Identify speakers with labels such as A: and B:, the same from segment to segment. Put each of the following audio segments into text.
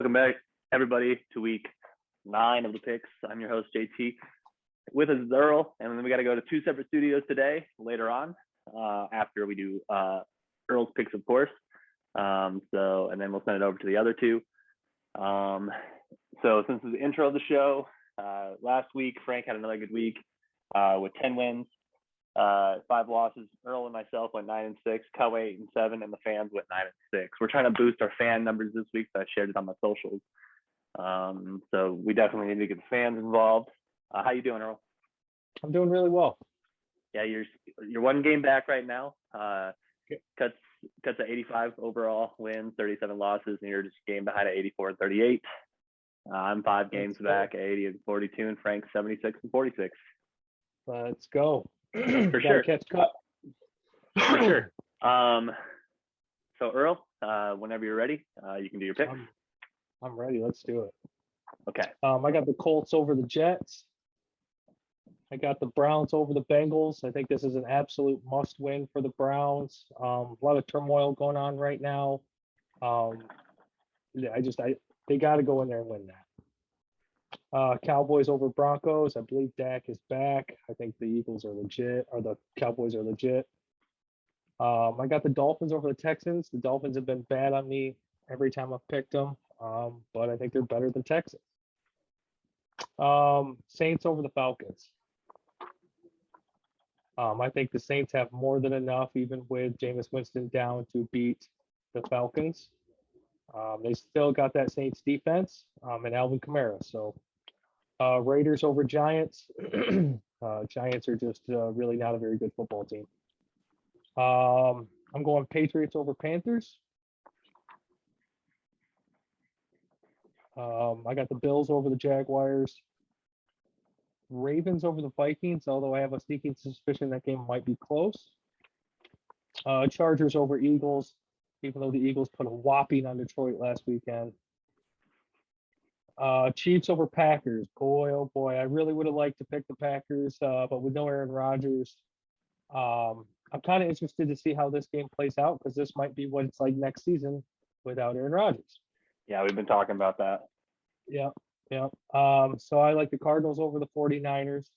A: Welcome back, everybody, to week 9 of the picks. I'm your host, JT. With us is Earl, and then we got to go to 2 separate studios today later on after we do Earl's picks, of course. And then we'll send it over to the other 2. So since it's the intro of the show, last week, Frank had another good week with 10 wins, 5 losses. Earl and myself went 9-6, Cow 8-7, and the fans went 9-6. We're trying to boost our fan numbers this week, so I shared it on my socials. So we definitely need to get the fans involved. How you doing, Earl?
B: I'm doing really well.
A: Yeah, you're 1 game back right now. Cuts to 85 overall wins, 37 losses, and you're just a game behind at 84-38. I'm 5 games back at 80-42, and Frank's 76-46.
B: Let's go.
A: For sure.
B: Catch up.
A: For sure. So Earl, whenever you're ready, you can do your pick.
B: I'm ready. Let's do it.
A: Okay.
B: I got the Colts over the Jets. I got the Browns over the Bengals. I think this is an absolute must-win for the Browns. A lot of turmoil going on right now. They got to go in there and win that. Cowboys over Broncos. I believe Dak is back. I think the Eagles are legit, or the Cowboys are legit. I got the Dolphins over the Texans. The Dolphins have been bad on me every time I've picked them, but I think they're better than Texans. Saints over the Falcons. I think the Saints have more than enough, even with Jameis Winston down, to beat the Falcons. They still got that Saints defense and Alvin Kamara. So Raiders over Giants. Giants are just really not a very good football team. I'm going Patriots over Panthers. I got the Bills over the Jaguars. Ravens over the Vikings, although I have a sneaking suspicion that game might be close. Chargers over Eagles, even though the Eagles put a whopping on Detroit last weekend. Chiefs over Packers. Boy, oh boy, I really would have liked to pick the Packers, but with no Aaron Rodgers, I'm kind of interested to see how this game plays out, because this might be what it's like next season without Aaron Rodgers.
A: Yeah, we've been talking about that.
B: Yeah. So I like the Cardinals over the 49ers.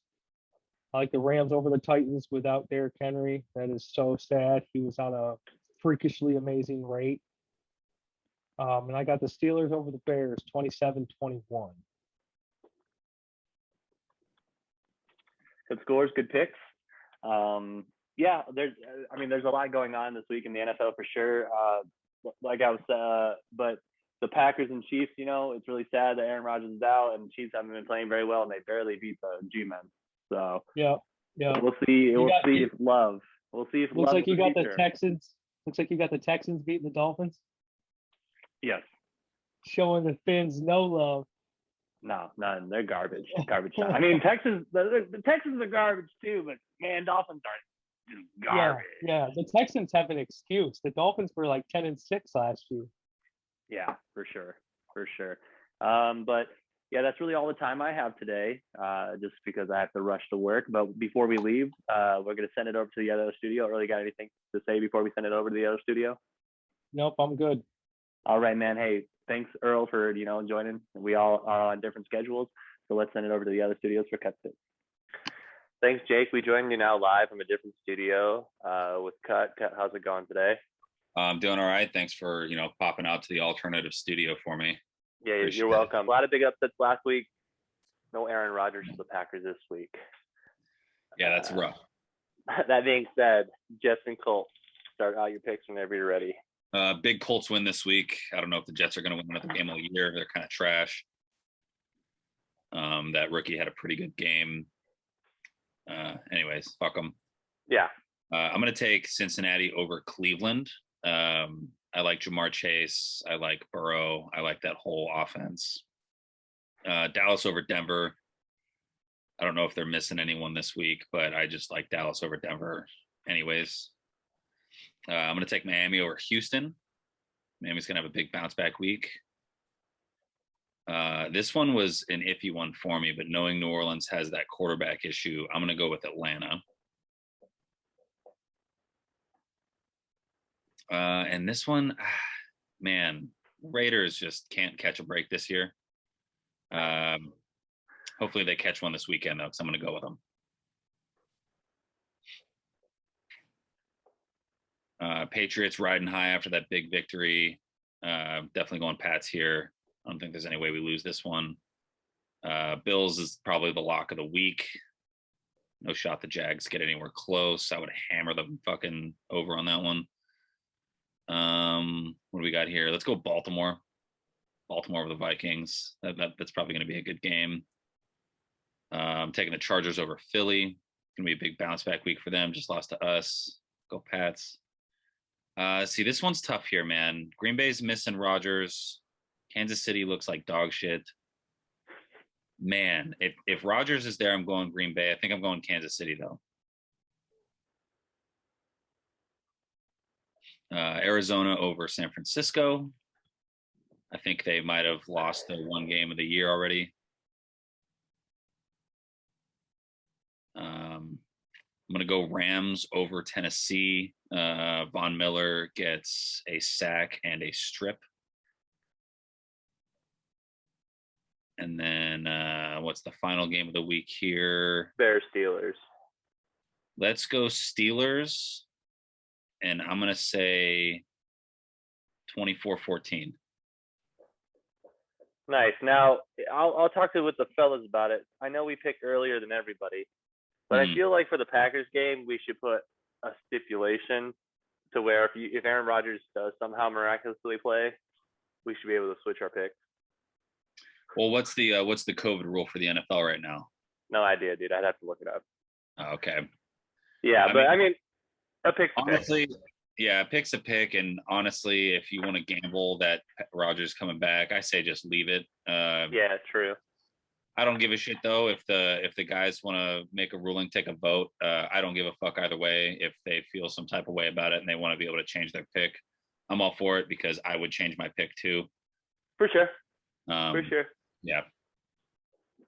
B: I like the Rams over the Titans without Derrick Henry. That is so sad. He was on a freakishly amazing rate. And I got the Steelers over the Bears, 27-21.
A: Good scores, good picks. Yeah, there's a lot going on this week in the NFL for sure. But the Packers and Chiefs, it's really sad that Aaron Rodgers is out, and the Chiefs haven't been playing very well, and they barely beat the G-men. So
B: yeah,
A: we'll see. We'll see if love.
B: Looks like you got the Texans. Looks like you got the Texans beating the Dolphins.
A: Yes.
B: Showing the Finns no love.
A: No, none. They're garbage. Garbage time. I mean, Texans. The Texans are garbage too, but man, Dolphins are just garbage.
B: Yeah. The Texans have an excuse. The Dolphins were like 10-6 last year.
A: Yeah, for sure. But yeah, that's really all the time I have today, just because I have to rush to work. But before we leave, we're going to send it over to the other studio. Earl, you got anything to say before we send it over to the other studio?
B: Nope, I'm good.
A: All right, man. Hey, thanks, Earl, for joining. We all are on different schedules, so let's send it over to the other studios for Cut Fit. Thanks, Jake. We join you now live from a different studio with Cut. Cut, how's it going today?
C: I'm doing all right. Thanks for, popping out to the alternative studio for me.
A: Yeah, you're welcome. A lot of big upsets last week. No Aaron Rodgers for the Packers this week.
C: Yeah, that's rough.
A: That being said, Jets and Colts, start out your picks whenever you're ready.
C: Big Colts win this week. I don't know if the Jets are going to win another game all year. They're kind of trash. That rookie had a pretty good game. Anyways, fuck them.
A: Yeah.
C: I'm going to take Cincinnati over Cleveland. I like Jamar Chase. I like Burrow. I like that whole offense. Dallas over Denver. I don't know if they're missing anyone this week, but I just like Dallas over Denver anyways. I'm going to take Miami over Houston. Miami's going to have a big bounce back week. This one was an iffy one for me, but knowing New Orleans has that quarterback issue, I'm going to go with Atlanta. And this one, man, Raiders just can't catch a break this year. Hopefully they catch one this weekend, though, because I'm going to go with them. Patriots riding high after that big victory. Definitely going Pats here. I don't think there's any way we lose this one. Bills is probably the lock of the week. No shot the Jags get anywhere close. I would hammer the fucking over on that one. What do we got here? Let's go Baltimore. Baltimore over the Vikings. That's probably going to be a good game. I'm taking the Chargers over Philly. It's going to be a big bounce back week for them. Just lost to us. Go Pats. See, this one's tough here, man. Green Bay's missing Rodgers. Kansas City looks like dog shit. Man, if Rodgers is there, I'm going Green Bay. I think I'm going Kansas City, though. Arizona over San Francisco. I think they might have lost the one game of the year already. I'm going to go Rams over Tennessee. Von Miller gets a sack and a strip. And then what's the final game of the week here?
A: Bears Steelers.
C: Let's go Steelers. And I'm going to say 24-14.
A: Nice. Now, I'll talk with the fellas about it. I know we picked earlier than everybody, but I feel like for the Packers game, we should put a stipulation to where if Aaron Rodgers does somehow miraculously play, we should be able to switch our picks.
C: Well, what's the COVID rule for the NFL right now?
A: No idea, dude. I'd have to look it up.
C: Okay.
A: Yeah, I mean, a pick's a
C: honestly,
A: pick.
C: Yeah, a pick's a pick. And honestly, if you want to gamble that Rodgers coming back, I say just leave it.
A: Yeah, true.
C: I don't give a shit though. If the guys want to make a ruling, take a vote. I don't give a fuck either way. If they feel some type of way about it and they want to be able to change their pick, I'm all for it because I would change my pick too.
A: For sure.
C: For
A: sure.
C: Yeah.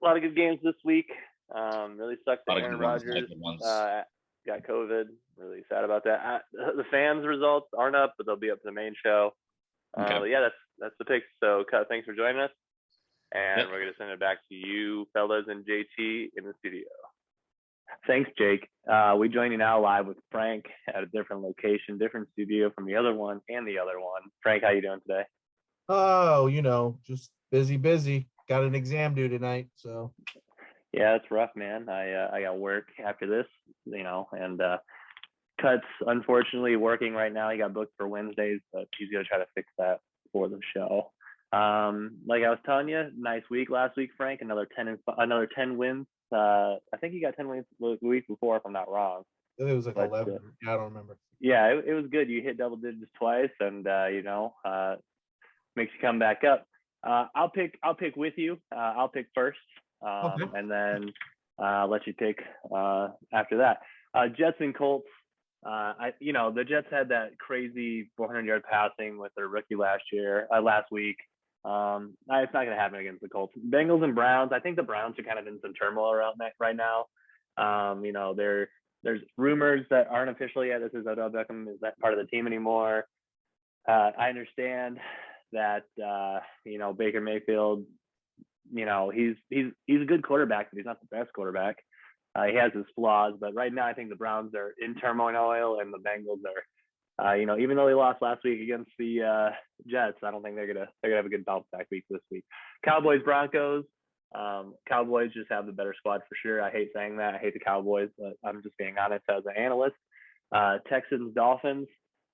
A: A lot of good games this week. Really sucks that Aaron Rodgers got COVID. Really sad about that. The fans' results aren't up, but they'll be up for the main show.
C: Okay.
A: But yeah, that's the picks. So, Cut, thanks for joining us. And we're going to send it back to you, fellas, and JT in the studio. Thanks, Jake. We join you now live with Frank at a different location, different studio from the other one and the other one. Frank, how you doing today?
D: Oh, just busy. Got an exam due tonight, so.
A: Yeah, it's rough, man. I got work after this, and Cut's unfortunately working right now. He got booked for Wednesdays, but he's going to try to fix that for the show. Like I was telling you, nice week last week, Frank. Another 10 wins. I think you got 10 wins the week before, if I'm not wrong.
D: It was like 11. I don't remember.
A: Yeah, it was good. You hit double digits twice, and makes you come back up. I'll pick with you. I'll pick first,
D: Okay.
A: and then let you pick after that. Jets and Colts. The Jets had that crazy 400-yard passing with their rookie last week. It's not going to happen against the Colts. Bengals and Browns. I think the Browns are kind of in some turmoil around that right now. There's rumors that aren't official yet. This is Odell Beckham is not part of the team anymore. I understand that Baker Mayfield, he's a good quarterback, but he's not the best quarterback. He has his flaws, but right now I think the Browns are in turmoil and the Bengals are, even though they lost last week against the Jets, I don't think they're gonna have a good bounce back week this week. Cowboys Broncos. Cowboys just have the better squad for sure. I hate saying that. I hate the Cowboys, but I'm just being honest as an analyst. Texans Dolphins.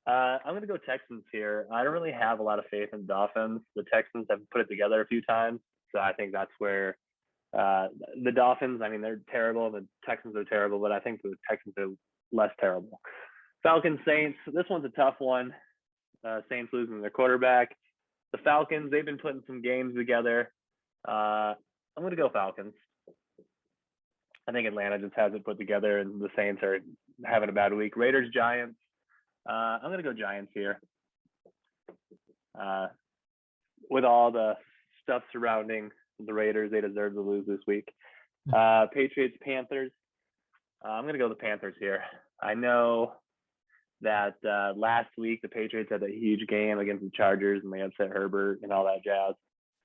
A: I'm going to go Texans here. I don't really have a lot of faith in Dolphins. The Texans have put it together a few times, so I think that's where the Dolphins, they're terrible. The Texans are terrible, but I think the Texans are less terrible. Falcons Saints. This one's a tough one. Saints losing their quarterback. The Falcons, they've been putting some games together. I'm going to go Falcons. I think Atlanta just has it put together, and the Saints are having a bad week. Raiders Giants. I'm going to go Giants here. With all the stuff surrounding the Raiders, they deserve to lose this week. Patriots Panthers. I'm going to go the Panthers here. I know that last week the Patriots had a huge game against the Chargers and they upset Herbert and all that jazz.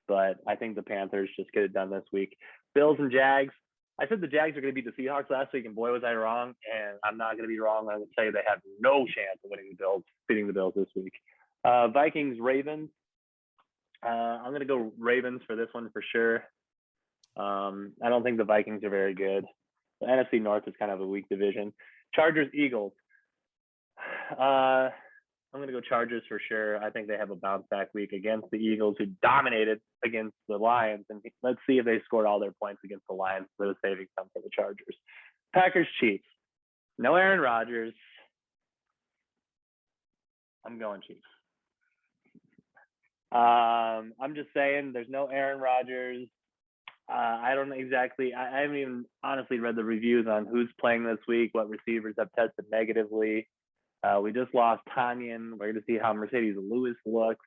A: But I think the Panthers just get it done this week. Bills and Jags. I said the Jags are going to beat the Seahawks last week, and boy, was I wrong. And I'm not going to be wrong. I'm going to tell you they have no chance of beating the Bills this week. Vikings, Ravens. I'm going to go Ravens for this one for sure. I don't think the Vikings are very good. The NFC North is kind of a weak division. Chargers, Eagles. I'm going to go Chargers for sure. I think they have a bounce back week against the Eagles, who dominated against the Lions. And let's see if they scored all their points against the Lions for the saving some for the Chargers. Packers, Chiefs. No Aaron Rodgers. I'm going Chiefs. I'm just saying there's no Aaron Rodgers. I don't know exactly. I haven't even honestly read the reviews on who's playing this week, what receivers have tested negatively. We just lost Tanyan. We're going to see how Mercedes Lewis looks.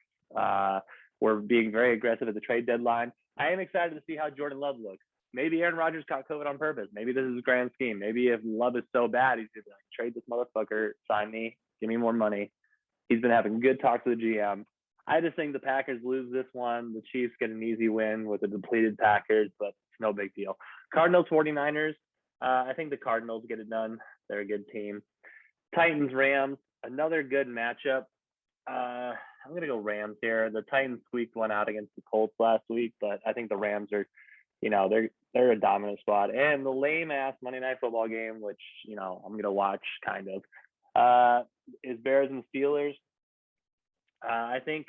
A: We're being very aggressive at the trade deadline. I am excited to see how Jordan Love looks. Maybe Aaron Rodgers caught COVID on purpose. Maybe this is a grand scheme. Maybe if Love is so bad, he's just like, trade this motherfucker, sign me, give me more money. He's been having good talks with the GM. I just think the Packers lose this one. The Chiefs get an easy win with the depleted Packers, but it's no big deal. Cardinals, 49ers. I think the Cardinals get it done. They're a good team. Titans, Rams, another good matchup. I'm going to go Rams here. The Titans squeaked one out against the Colts last week, but I think the Rams are, they're a dominant squad. And the lame-ass Monday Night Football game, which, I'm going to watch kind of, is Bears and Steelers. I think,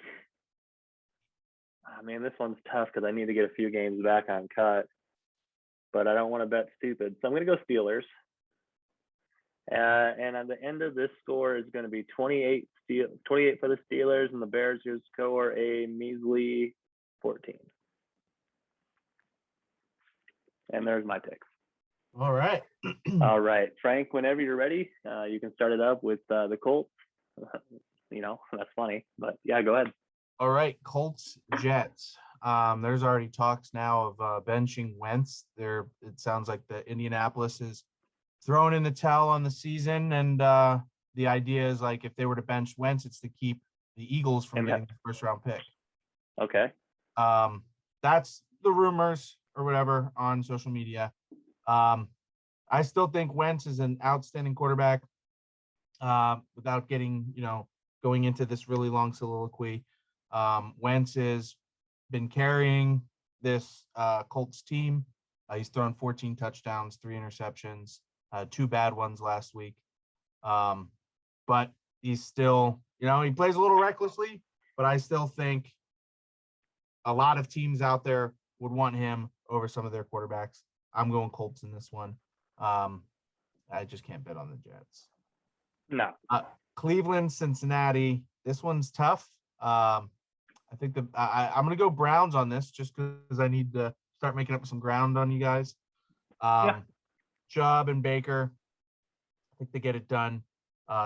A: this one's tough because I need to get a few games back on cut, but I don't want to bet stupid. So I'm going to go Steelers. And at the end of this score is going to be 28 for the Steelers, and the Bears just score a measly 14. And there's my picks.
D: All right.
A: All right, Frank, whenever you're ready, you can start it up with the Colts. That's funny, but yeah, go ahead.
D: All right, Colts, Jets. There's already talks now of benching Wentz. It sounds like the Indianapolis is throwing in the towel on the season, and the idea is like if they were to bench Wentz, it's to keep the Eagles from getting the first round pick.
A: Okay.
D: That's the rumors or whatever on social media. I still think Wentz is an outstanding quarterback. Without getting, going into this really long soliloquy, Wentz has been carrying this Colts team. He's thrown 14 touchdowns, 3 interceptions. 2 bad ones last week. But he's still, he plays a little recklessly, but I still think a lot of teams out there would want him over some of their quarterbacks. I'm going Colts in this one. I just can't bet on the Jets.
A: No.
D: Cleveland, Cincinnati. This one's tough. I think I'm going to go Browns on this just because I need to start making up some ground on you guys. Chubb and Baker, I think they get it done.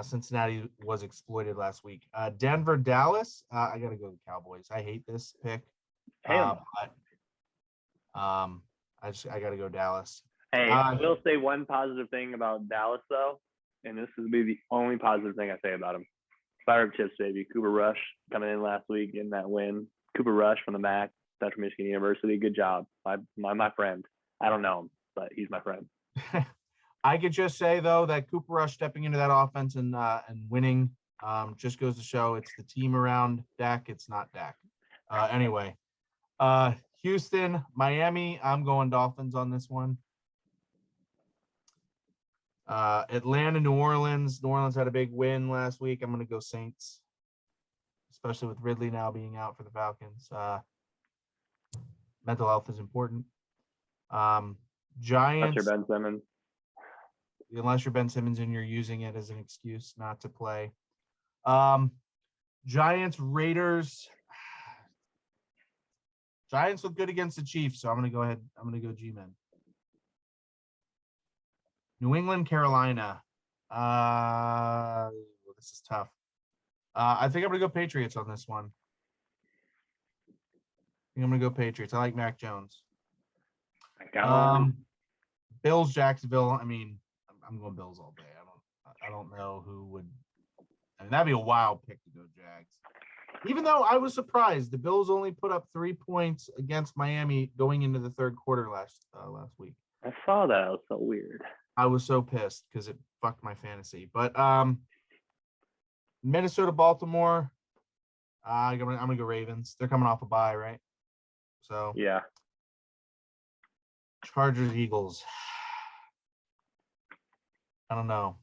D: Cincinnati was exploited last week. Denver, Dallas, I got to go with the Cowboys. I hate this pick. But I got to go Dallas.
A: Hey, I will say one positive thing about Dallas, though, and this will be the only positive thing I say about him. Fire up chips, baby. Cooper Rush coming in last week, getting that win. Cooper Rush from the MAC, Central Michigan University. Good job. My friend. I don't know him, but he's my friend.
D: I could just say, though, that Cooper Rush stepping into that offense and winning just goes to show it's the team around Dak. It's not Dak. Anyway, Houston, Miami, I'm going Dolphins on this one. Atlanta, New Orleans. New Orleans had a big win last week. I'm going to go Saints, especially with Ridley now being out for the Falcons. Mental health is important. Giants.
A: Unless you're Ben Simmons.
D: Unless you're Ben Simmons and you're using it as an excuse not to play. Giants, Raiders. Giants look good against the Chiefs, so I'm going to go ahead. I'm going to go G-Men. New England, Carolina. This is tough. I think I'm going to go Patriots on this one. I think I'm going to go Patriots. I like Mac Jones. Bills, Jacksonville. I'm going Bills all day. I don't know who would I mean, that'd be a wild pick to go Jags. Even though I was surprised, the Bills only put up 3 points against Miami going into the third quarter last week.
A: I saw that. It was so weird.
D: I was so pissed because it fucked my fantasy. But Minnesota, Baltimore, I'm gonna go Ravens. They're coming off a bye, right? So
A: Yeah.
D: Chargers, Eagles. I don't know.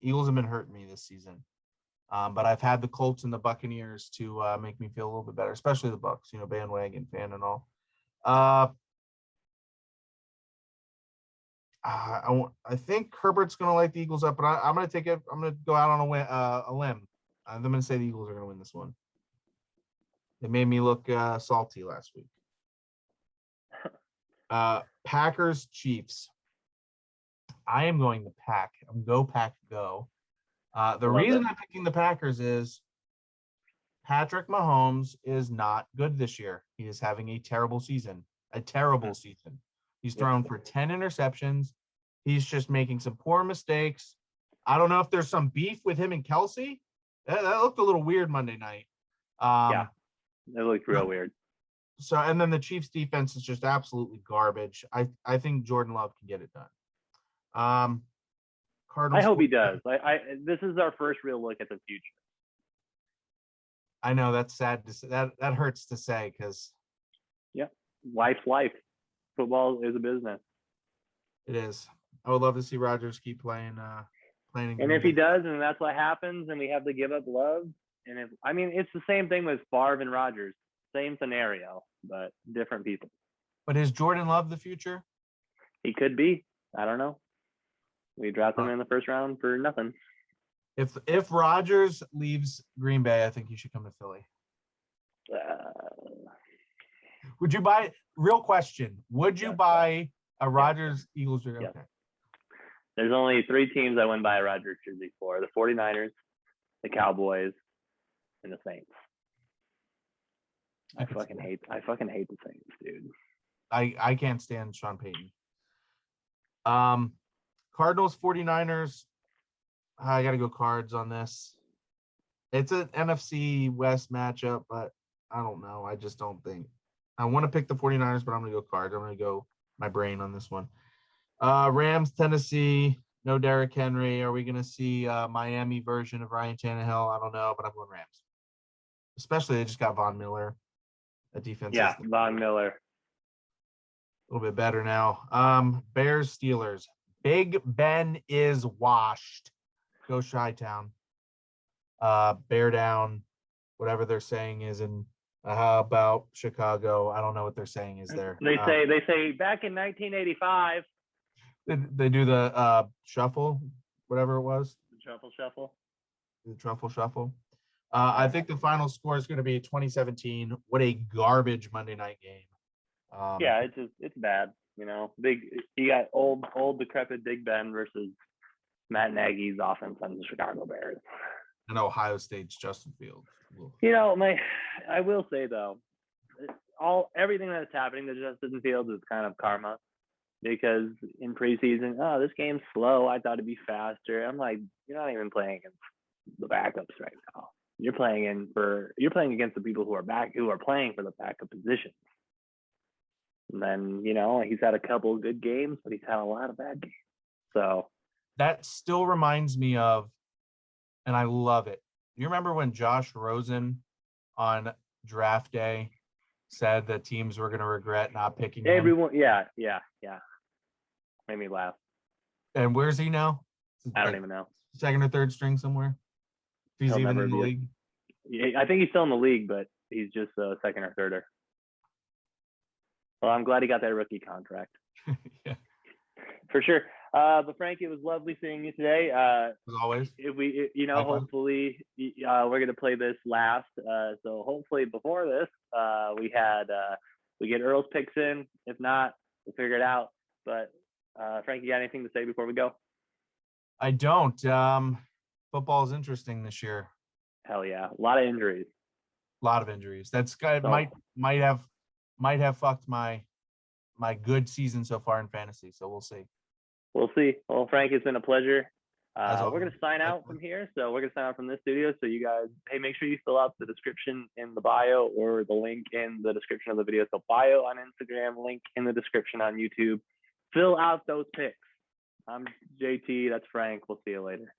D: Eagles have been hurting me this season. But I've had the Colts and the Buccaneers to make me feel a little bit better, especially the Bucs, bandwagon fan and all. I think Herbert's going to light the Eagles up, but I'm going to take it. I'm going to go out on a limb. I'm going to say the Eagles are going to win this one. They made me look salty last week. Packers, Chiefs. I am going the Pack. I'm go Pack go. The reason I'm picking the Packers is Patrick Mahomes is not good this year. He is having a terrible season. He's thrown for 10 interceptions. He's just making some poor mistakes. I don't know if there's some beef with him and Kelsey. That looked a little weird Monday night.
A: Yeah, it looked real weird.
D: So, and then the Chiefs defense is just absolutely garbage. I think Jordan Love can get it done. Cardinals.
A: I hope he does. This is our first real look at the future.
D: I know that's sad to say. That hurts to say because.
A: Yeah, life's life. Football is a business.
D: It is. I would love to see Rodgers keep playing.
A: And if he does, and that's what happens, and we have to give up Love, and it's the same thing with Favre and Rodgers. Same scenario, but different people.
D: But is Jordan Love the future?
A: He could be. I don't know. We drafted him in the first round for nothing.
D: If Rodgers leaves Green Bay, I think he should come to Philly. Would you buy? Real question. Would you buy a Rodgers Eagles jersey? Okay.
A: There's only 3 teams I wouldn't buy a Rodgers jersey for: the 49ers, the Cowboys, and the Saints. I fucking hate the Saints, dude.
D: I can't stand Sean Payton. Cardinals, 49ers. I got to go Cards on this. It's an NFC West matchup, but I don't know. I just don't think. I want to pick the 49ers, but I'm going to go Cards. I'm going to go my brain on this one. Rams, Tennessee. No Derrick Henry. Are we going to see a Miami version of Ryan Tannehill? I don't know, but I'm going Rams. Especially they just got Von Miller. A defense.
A: Yeah, Von Miller.
D: A little bit better now. Bears, Steelers. Big Ben is washed. Go Chi-Town. Bear down. Whatever they're saying is in. How about Chicago? I don't know what they're saying is there.
A: They say back in 1985.
D: They do the shuffle, whatever it was.
A: The truffle shuffle.
D: The truffle shuffle. I think the final score is going to be 2017. What a garbage Monday night game.
A: Yeah, it's bad. You got old decrepit Big Ben versus Matt Nagy's offense on the Chicago Bears.
D: And Ohio State's Justin Fields.
A: I will say though, everything that's happening to Justin Fields is kind of karma, because in preseason, this game's slow. I thought it'd be faster. I'm like, you're not even playing against the backups right now. You're playing against the people who are playing for the backup positions. And then, he's had a couple of good games, but he's had a lot of bad games. So
D: that still reminds me of, and I love it. You remember when Josh Rosen on draft day said that teams were going to regret not picking him?
A: Everyone, yeah. Made me laugh.
D: And where's he now?
A: I don't even know.
D: Second or third string somewhere? If he's even in the league?
A: Yeah, I think he's still in the league, but he's just a second or thirder. Well, I'm glad he got that rookie contract.
D: Yeah.
A: For sure. But Frank, it was lovely seeing you today.
D: As always.
A: If we, hopefully we're going to play this last. So hopefully before this, we get Earl's picks in. If not, we'll figure it out. But Frank, you got anything to say before we go?
D: I don't. Football is interesting this year.
A: Hell yeah. A lot of injuries.
D: That's might have fucked my good season so far in fantasy. So we'll see.
A: Well, Frank, it's been a pleasure. We're going to sign out from here. So we're going to sign out from this studio. So you guys, hey, make sure you fill out the description in the bio or the link in the description of the video. So bio on Instagram, link in the description on YouTube. Fill out those picks. I'm JT. That's Frank. We'll see you later.